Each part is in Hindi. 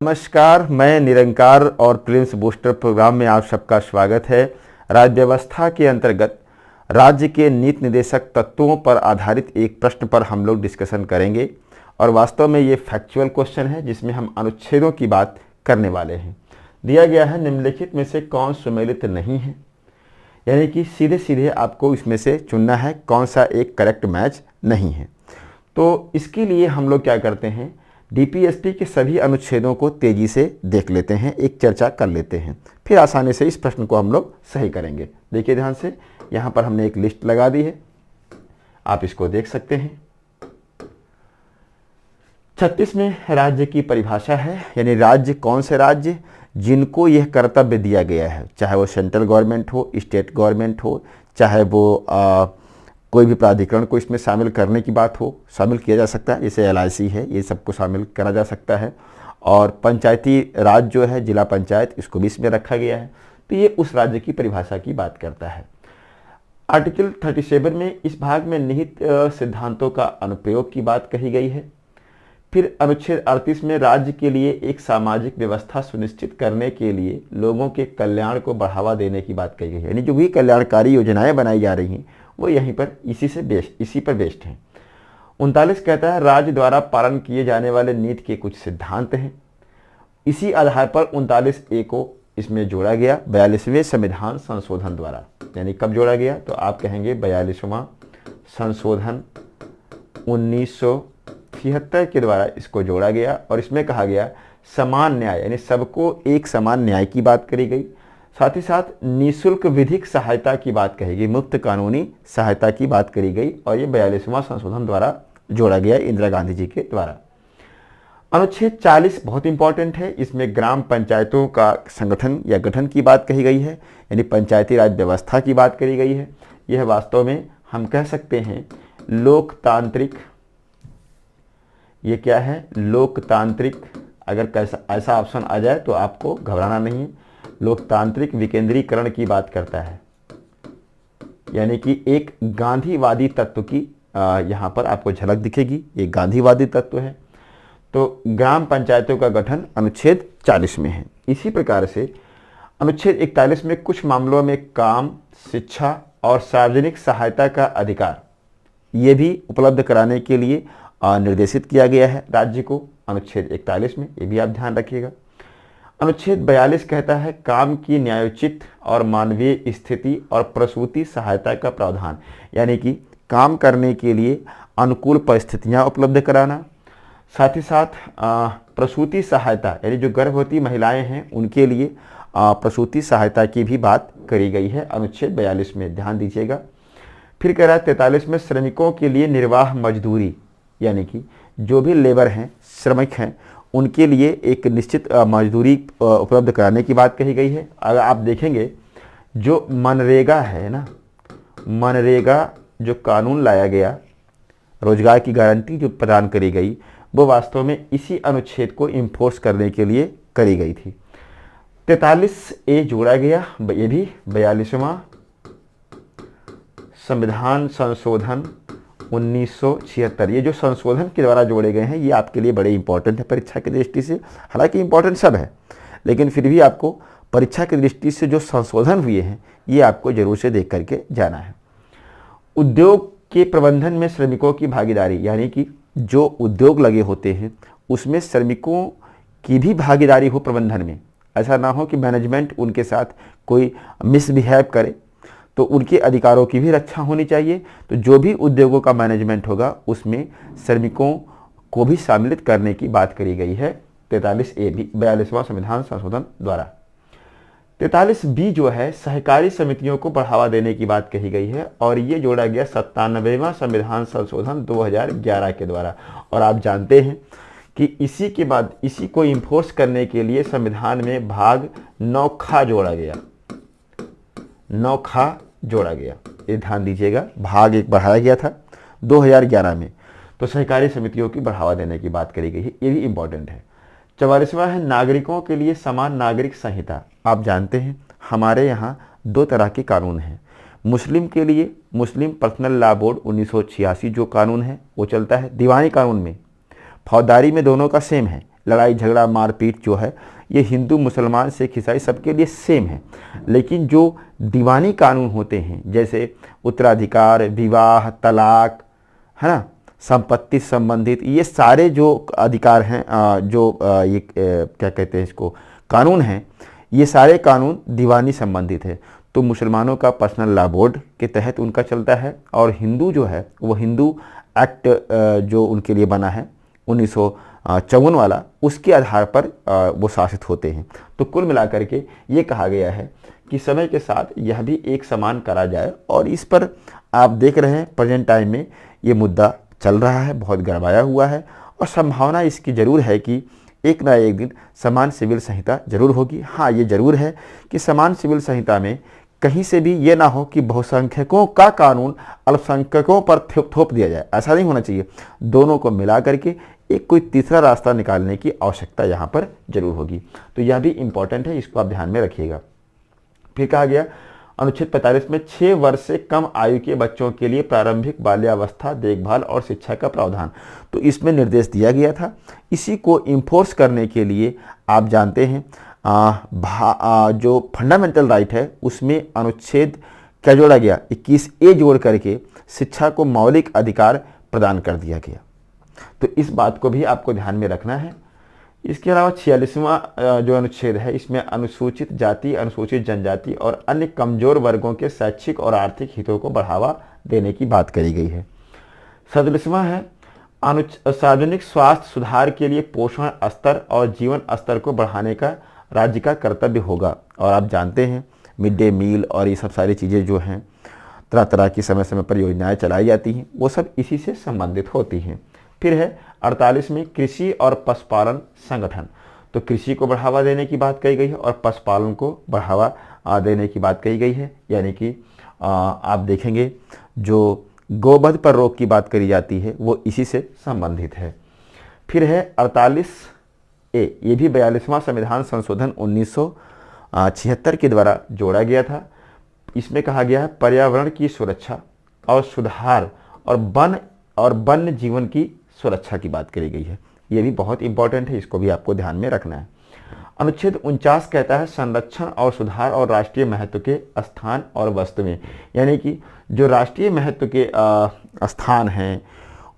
नमस्कार, मैं निरंकार और प्रिलिम्स बूस्टर प्रोग्राम में आप सबका स्वागत है। राज्य व्यवस्था के अंतर्गत राज्य के नीति निर्देशक तत्वों पर आधारित एक प्रश्न पर हम लोग डिस्कशन करेंगे और वास्तव में ये फैक्चुअल क्वेश्चन है जिसमें हम अनुच्छेदों की बात करने वाले हैं। दिया गया है निम्नलिखित में से कौन सुमेलित नहीं है, यानी कि सीधे सीधे आपको इसमें से चुनना है कौन सा एक करेक्ट मैच नहीं है। तो इसके लिए हम लोग क्या करते हैं, डीपीएसपी के सभी अनुच्छेदों को तेजी से देख लेते हैं, एक चर्चा कर लेते हैं, फिर आसानी से इस प्रश्न को हम लोग सही करेंगे। देखिए ध्यान से, यहाँ पर हमने एक लिस्ट लगा दी है, आप इसको देख सकते हैं। 36 में राज्य की परिभाषा है, यानी राज्य कौन से राज्य जिनको यह कर्तव्य दिया गया है, चाहे वो सेंट्रल गवर्नमेंट हो, स्टेट गवर्नमेंट हो, चाहे वो कोई भी प्राधिकरण को इसमें शामिल करने की बात हो, शामिल किया जा सकता है। जैसे एलआईसी है, ये सबको शामिल करा जा सकता है। और पंचायती राज जो है, जिला पंचायत, इसको भी इसमें रखा गया है। तो ये उस राज्य की परिभाषा की बात करता है। आर्टिकल 37 में इस भाग में निहित सिद्धांतों का अनुप्रयोग की बात कही गई है। फिर अनुच्छेद 38 में राज्य के लिए एक सामाजिक व्यवस्था सुनिश्चित करने के लिए लोगों के कल्याण को बढ़ावा देने की बात कही गई है, यानी जो भी कल्याणकारी योजनाएं बनाई जा रही हैं वो यहीं पर इसी पर बेस्ड हैं। 39 कहता है राज्य द्वारा पालन किए जाने वाले नीति के कुछ सिद्धांत हैं। इसी आधार पर 39A को इसमें जोड़ा गया 42वें संविधान संशोधन द्वारा। यानी कब जोड़ा गया, तो आप कहेंगे 42वां संशोधन 1973 के द्वारा इसको जोड़ा गया। और इसमें कहा गया समान न्याय, यानी सबको एक समान न्याय की बात करी गई। साथ ही साथ निःशुल्क विधिक सहायता की बात कही गई, मुफ्त कानूनी सहायता की बात करी गई। और ये 42वां संशोधन द्वारा जोड़ा गया इंदिरा गांधी जी के द्वारा। अनुच्छेद 40 बहुत इंपॉर्टेंट है, इसमें ग्राम पंचायतों का संगठन या गठन की बात कही गई है, यानी पंचायती राज व्यवस्था की बात करी गई है। यह वास्तव में हम कह सकते हैं लोकतांत्रिक, ये क्या है, लोकतांत्रिक। अगर ऐसा ऑप्शन आ जाए तो आपको घबराना नहीं है, लोकतांत्रिक विकेंद्रीकरण की बात करता है, यानी कि एक गांधीवादी तत्व की यहाँ पर आपको झलक दिखेगी, ये गांधीवादी तत्व है। तो ग्राम पंचायतों का गठन अनुच्छेद 40 में है। इसी प्रकार से अनुच्छेद 41 में कुछ मामलों में काम, शिक्षा और सार्वजनिक सहायता का अधिकार ये भी उपलब्ध कराने के लिए निर्देशित किया गया है राज्य को, अनुच्छेद 41 में, ये भी आप ध्यान रखिएगा। अनुच्छेद 42 कहता है काम की न्यायोचित और मानवीय स्थिति और प्रसूति सहायता का प्रावधान, यानी कि काम करने के लिए अनुकूल परिस्थितियां उपलब्ध कराना। साथ ही साथ प्रसूति सहायता, यानी जो गर्भवती महिलाएं हैं उनके लिए प्रसूति सहायता की भी बात करी गई है अनुच्छेद 42 में, ध्यान दीजिएगा। फिर कह रहा है 43 में श्रमिकों के लिए निर्वाह मजदूरी, यानी कि जो भी लेबर हैं, श्रमिक हैं, उनके लिए एक निश्चित मजदूरी उपलब्ध कराने की बात कही गई है। अगर आप देखेंगे जो मनरेगा है ना, मनरेगा जो कानून लाया गया, रोजगार की गारंटी जो प्रदान करी गई, वो वास्तव में इसी अनुच्छेद को इन्फोर्स करने के लिए करी गई थी। 43A जोड़ा गया, ये भी 42वां संविधान संशोधन 1976। ये जो संशोधन के द्वारा जोड़े गए हैं ये आपके लिए बड़े इंपॉर्टेंट है परीक्षा की दृष्टि से। हालांकि इंपॉर्टेंट सब है, लेकिन फिर भी आपको परीक्षा की दृष्टि से जो संशोधन हुए हैं ये आपको जरूर से देख करके जाना है। उद्योग के प्रबंधन में श्रमिकों की भागीदारी, यानी कि जो उद्योग लगे होते हैं उसमें श्रमिकों की भी भागीदारी हो प्रबंधन में। ऐसा ना हो कि मैनेजमेंट उनके साथ कोई मिसबिहेव करे, तो उनके अधिकारों की भी रक्षा होनी चाहिए। तो जो भी उद्योगों का मैनेजमेंट होगा उसमें श्रमिकों को भी शामिलित करने की बात करी गई है 43A भी 42वां संविधान संशोधन द्वारा। 43B जो है सहकारी समितियों को बढ़ावा देने की बात कही गई है और ये जोड़ा गया 97वां संविधान संशोधन 2011 के द्वारा। और आप जानते हैं कि इसी के बाद इसी को इन्फोर्स करने के लिए संविधान में भाग 9 जोड़ा गया, 9 जोड़ा गया, ये ध्यान दीजिएगा। भाग 1 बढ़ाया गया था 2011 में, तो सहकारी समितियों की बढ़ावा देने की बात करी गई है, ये भी इंपॉर्टेंट है। 44वां है नागरिकों के लिए समान नागरिक संहिता। आप जानते हैं हमारे यहाँ 2 तरह के कानून हैं। मुस्लिम के लिए मुस्लिम पर्सनल लॉ बोर्ड 1986 जो कानून है वो चलता है। दीवानी कानून में, फौजदारी में दोनों का सेम है, लड़ाई झगड़ा मारपीट जो है ये हिंदू मुसलमान सिख ईसाई सबके लिए सेम है। लेकिन जो दीवानी कानून होते हैं जैसे उत्तराधिकार, विवाह, तलाक, है ना, संपत्ति संबंधित, ये सारे जो अधिकार हैं, क्या कहते हैं इसको, कानून हैं, ये सारे कानून दीवानी संबंधित है। तो मुसलमानों का पर्सनल लॉ बोर्ड के तहत उनका चलता है, और हिंदू जो है वो हिंदू एक्ट जो उनके लिए बना है 1954 वाला, उसके आधार पर वो शासित होते हैं। तो कुल मिलाकर के ये कहा गया है कि समय के साथ यह भी एक समान करा जाए, और इस पर आप देख रहे हैं प्रेजेंट टाइम में ये मुद्दा चल रहा है, बहुत गड़बड़ाया हुआ है, और संभावना इसकी ज़रूर है कि एक ना एक दिन समान सिविल संहिता जरूर होगी। हाँ, ये जरूर है कि समान सिविल संहिता में कहीं से भी ये ना हो कि बहुसंख्यकों का कानून अल्पसंख्यकों पर थोप दिया जाए, ऐसा नहीं होना चाहिए। दोनों को मिला करके एक कोई तीसरा रास्ता निकालने की आवश्यकता यहाँ पर जरूर होगी। तो यह भी इम्पॉर्टेंट है, इसको आप ध्यान में रखिएगा। फिर कहा गया अनुच्छेद 45 में 6 वर्ष से कम आयु के बच्चों के लिए प्रारंभिक बाल्यावस्था देखभाल और शिक्षा का प्रावधान। तो इसमें निर्देश दिया गया था, इसी को इन्फोर्स करने के लिए आप जानते हैं जो फंडामेंटल राइट है उसमें अनुच्छेद क्या जोड़ा गया, 21A जोड़ करके शिक्षा को मौलिक अधिकार प्रदान कर दिया गया। तो इस बात को भी आपको ध्यान में रखना है। इसके अलावा 46वां जो अनुच्छेद है इसमें अनुसूचित जाति, अनुसूचित जनजाति और अन्य कमजोर वर्गों के शैक्षिक और आर्थिक हितों को बढ़ावा देने की बात करी गई है। 47वां है सार्वजनिक स्वास्थ्य सुधार के लिए पोषण स्तर और जीवन स्तर को बढ़ाने का राज्य का कर्तव्य होगा। और आप जानते हैं मिड डे मील और ये सब सारी चीज़ें जो हैं, तरह तरह की समय समय पर योजनाएं चलाई जाती हैं, वो सब इसी से संबंधित होती हैं। फिर है 48 में कृषि और पशुपालन संगठन। तो कृषि को बढ़ावा देने की बात कही गई है और पशुपालन को बढ़ावा देने की बात कही गई है। यानी कि आप देखेंगे जो गोवध पर रोक की बात करी जाती है वो इसी से संबंधित है। फिर है 48A, ये भी 42वां संविधान संशोधन 1976 के द्वारा जोड़ा गया था। इसमें कहा गया है पर्यावरण की सुरक्षा और सुधार और वन्य जीवन की सुरक्षा की बात करी गई है। ये भी बहुत इंपॉर्टेंट है, इसको भी आपको ध्यान में रखना है। अनुच्छेद 49 कहता है संरक्षण और सुधार और राष्ट्रीय महत्व के स्थान और वस्तुएं। यानी कि जो राष्ट्रीय महत्व के स्थान हैं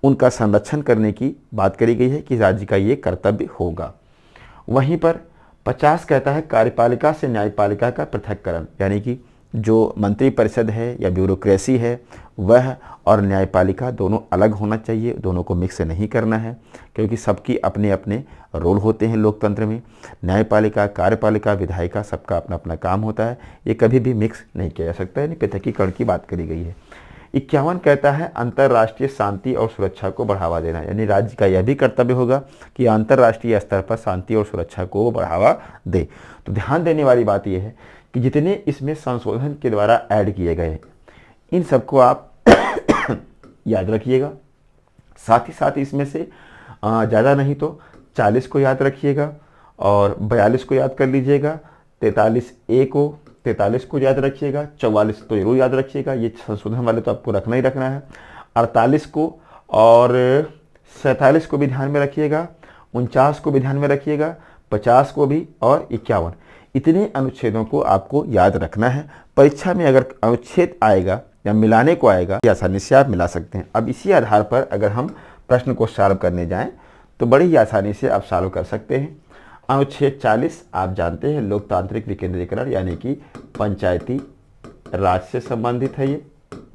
उनका संरक्षण करने की बात करी गई है कि राज्य का ये कर्तव्य होगा। वहीं पर 50 कहता है कार्यपालिका से न्यायपालिका का पृथक्करण। यानी कि जो मंत्रिपरिषद है या ब्यूरोक्रेसी है वह और न्यायपालिका दोनों अलग होना चाहिए, दोनों को मिक्स नहीं करना है, क्योंकि सबकी अपने अपने रोल होते हैं लोकतंत्र में। न्यायपालिका, कार्यपालिका, विधायिका, सबका अपना अपना काम होता है, ये कभी भी मिक्स नहीं किया जा सकता है। यानी पृथकीकरण की बात करी गई है। 51 कहता है अंतर्राष्ट्रीय शांति और सुरक्षा को बढ़ावा देना। यानी राज्य का यह भी कर्तव्य होगा कि अंतर्राष्ट्रीय स्तर पर शांति और सुरक्षा को बढ़ावा दे। तो ध्यान देने वाली बात यह है कि जितने इसमें संशोधन के द्वारा ऐड किए गए इन सबको आप याद रखिएगा। साथ ही साथ इसमें से ज़्यादा नहीं तो 40 को याद रखिएगा और 42 को याद कर लीजिएगा, 43A को 43 को याद रखिएगा, 44 तो जरूर याद रखिएगा, ये संशोधन वाले तो आपको रखना ही रखना है। 48 को और 47 को भी ध्यान में रखिएगा, 49 को भी ध्यान में रखिएगा, 50 को भी और 51। इतने अनुच्छेदों को आपको याद रखना है। परीक्षा में अगर अनुच्छेद आएगा या मिलाने को आएगा ये आसानी से आप मिला सकते हैं। अब इसी आधार पर अगर हम प्रश्न को सॉल्व करने जाएं तो बड़ी ही आसानी से आप सॉल्व कर सकते हैं। अनुच्छेद 40 आप जानते हैं लोकतांत्रिक विकेंद्रीकरण यानी कि पंचायती राज से संबंधित है, ये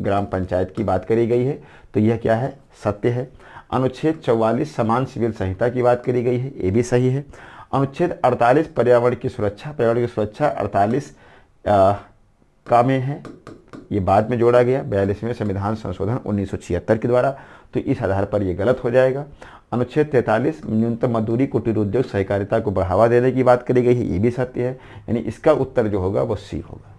ग्राम पंचायत की बात करी गई है, तो यह क्या है, सत्य है। अनुच्छेद 44 समान सिविल संहिता की बात करी गई है, ये भी सही है। अनुच्छेद 48 पर्यावरण की सुरक्षा, पर्यावरण की सुरक्षा 48 का में है, ये बाद में जोड़ा गया 42वें संविधान संशोधन 1976 के द्वारा, तो इस आधार पर ये गलत हो जाएगा। अनुच्छेद 43 न्यूनतम मजदूरी कुटीर उद्योग सहकारिता को बढ़ावा देने की बात करी गई है, ये भी सत्य है। यानी इसका उत्तर जो होगा वो सी होगा।